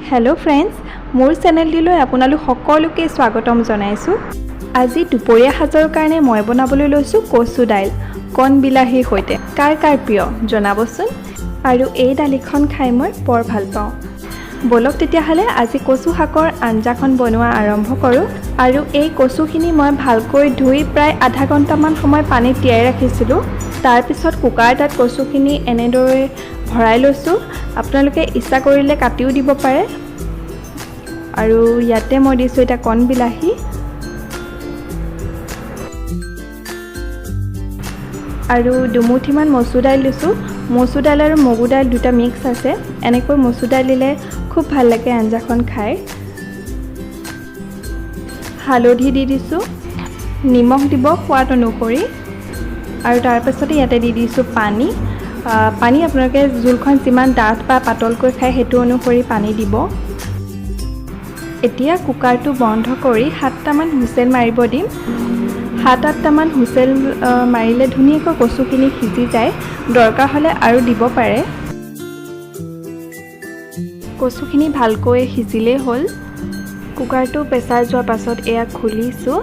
Hello friends मोर चेनेलटिলৈ আপোনালোক সকলোকে স্বাগতম জনাইছো। আজি দুপৰীয়া সাজৰ কাৰণে মই বনাবলৈ লৈছো কচু দাইল konbilahi হৈতে। কাৰ কাৰ প্ৰিয় জনাবচোন আৰু এই দালিখন খাই মই বৰ ভাল পাওঁ। বলক তেতিয়া হলে আজি কচু শাকৰ আঞ্জাখন বনোৱা আৰম্ভ কৰো। আৰু এই কচুখিনি মই ভালকৈ ধুই প্ৰায় আধা ঘণ্টামান সময় পানীত তিয়াই ৰাখিছিলো। তাৰ পিছত কুকাৰ এটাত কচুখিনি এনেদৰে ভৰাই লৈছো। আপোনালোকে ইচ্ছা কৰিলে কাটিও দিব পাৰে। আৰু ইয়াতে মই দিছো এটা konbilahi আৰু দুমুঠিমান মচুৰ দাইল দিছো। মচুৰ দাইল আৰু মগু দাইল দুটা মিক্স আছে। এনেকৈ মচুৰ দাইল দিলে খুব ভাল লাগে আঞ্জাখন খাই। হালধি দি দিছো, নিমখ দিব সোৱাদ অনুসৰি। আৰু তাৰ পাছতে ইয়াতে দি দিছো পানী। পানী আপোনালোকে জোলখন যিমান ডাঠ বা পাতলকৈ খায় সেইটো অনুসৰি পানী দিব। এতিয়া কুকাৰটো বন্ধ কৰি 7টামান হুইচেল মাৰিব দিম। 7-8টামান হুইচেল মাৰিলে ধুনীয়াকৈ কচুখিনি সিজি যায়। দৰকাৰ হ'লে আৰু দিব পাৰে। কচুখিনি ভালকৈ সিজিলেই হ'ল। কুকাৰটো প্ৰেছাৰ যোৱাৰ পাছত এয়া খুলিছোঁ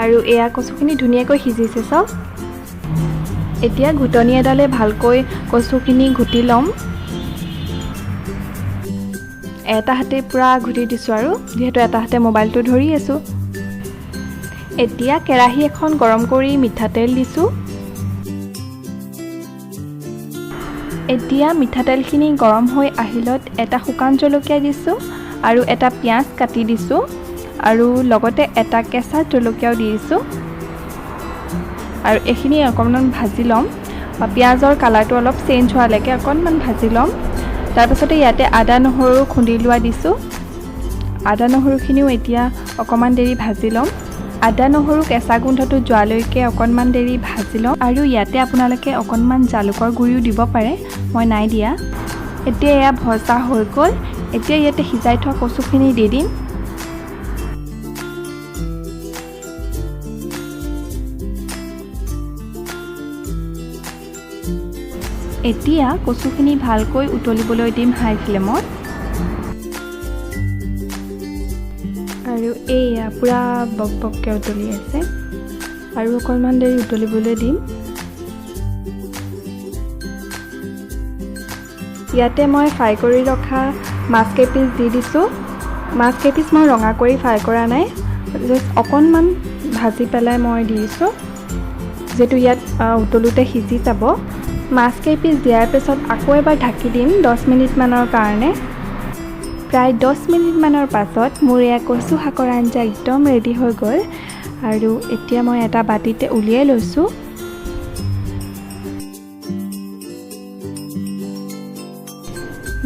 আৰু এয়া কচুখিনি ধুনীয়াকৈ সিজিছে চাওক। এতিয়া ঘুটনি এডালে ভালকৈ কচুখিনি ঘুটি ল'ম। এটা হাতে পুৰা ঘুটি দিছোঁ আৰু যিহেতু এটা হাতে মোবাইলটো ধৰি আছোঁ। এতিয়া কেৰাহী এখন গৰম কৰি মিঠাতেল দিছোঁ। এতিয়া মিঠাতেলখিনি গৰম হৈ আহিলত এটা শুকান জলকীয়া দিছোঁ আৰু এটা পিঁয়াজ কাটি দিছোঁ আৰু লগতে এটা কেঁচা জলকীয়াও দি দিছোঁ। আৰু এইখিনি অকণমান ভাজি ল'ম। পিঁয়াজৰ কালাৰটো অলপ চেঞ্জ হোৱালৈকে অকণমান ভাজি ল'ম। তাৰপাছতে ইয়াতে আদা নহৰু খুন্দি লোৱা দিছোঁ। আদা নহৰুখিনিও এতিয়া অকণমান দেৰি ভাজি ল'ম। আদা নহৰু কেঁচা গোন্ধটো যোৱালৈকে অকণমান দেৰি ভাজি ল'ম। আৰু ইয়াতে আপোনালোকে অকণমান জালুকৰ গুড়িও দিব পাৰে, মই নাই দিয়া। এতিয়া এয়া ভজা হৈ গ'ল। এতিয়া ইয়াতে সিজাই থোৱা কচুখিনি দি দিম। এতিয়া কচুখিনি ভালকৈ উতলিবলৈ দিম হাই ফ্লেমত। আৰু এয়া পুৰা বক বককৈ উতলি আছে আৰু অকণমান দেৰি উতলিবলৈ দিম। ইয়াতে মই ফ্ৰাই কৰি ৰখা মাছ কেইপিচ দি দিছোঁ। মাছ কেইপিচ মই ৰঙা কৰি ফ্ৰাই কৰা নাই, জাষ্ট অকণমান ভাজি পেলাই মই দি দিছোঁ, যিহেতু ইয়াত উতলোতে সিজি যাব। মাছ কেইপিচ দিয়াৰ পিছত আকৌ এবাৰ ঢাকি দিম 10 মিনিটমানৰ কাৰণে। প্ৰায় 10 মিনিটমানৰ পাছত মোৰ এয়া কচু শাকৰ আঞ্জা একদম ৰেডি হৈ গ'ল। আৰু এতিয়া মই এটা বাতিতে উলিয়াই লৈছোঁ।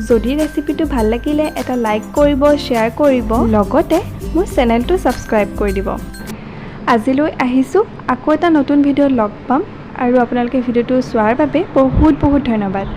যদি ৰেচিপিটো ভাল লাগিলে এটা লাইক কৰিব, শ্বেয়াৰ কৰিব, লগতে মোৰ চেনেলটো ছাবস্ক্ৰাইব কৰি দিব। আজিলৈ আহিছোঁ, আকৌ এটা নতুন ভিডিঅ'ত লগ পাম। আৰু আপোনালোকে ভিডিঅ'টো চোৱাৰ বাবে বহুত বহুত ধন্যবাদ।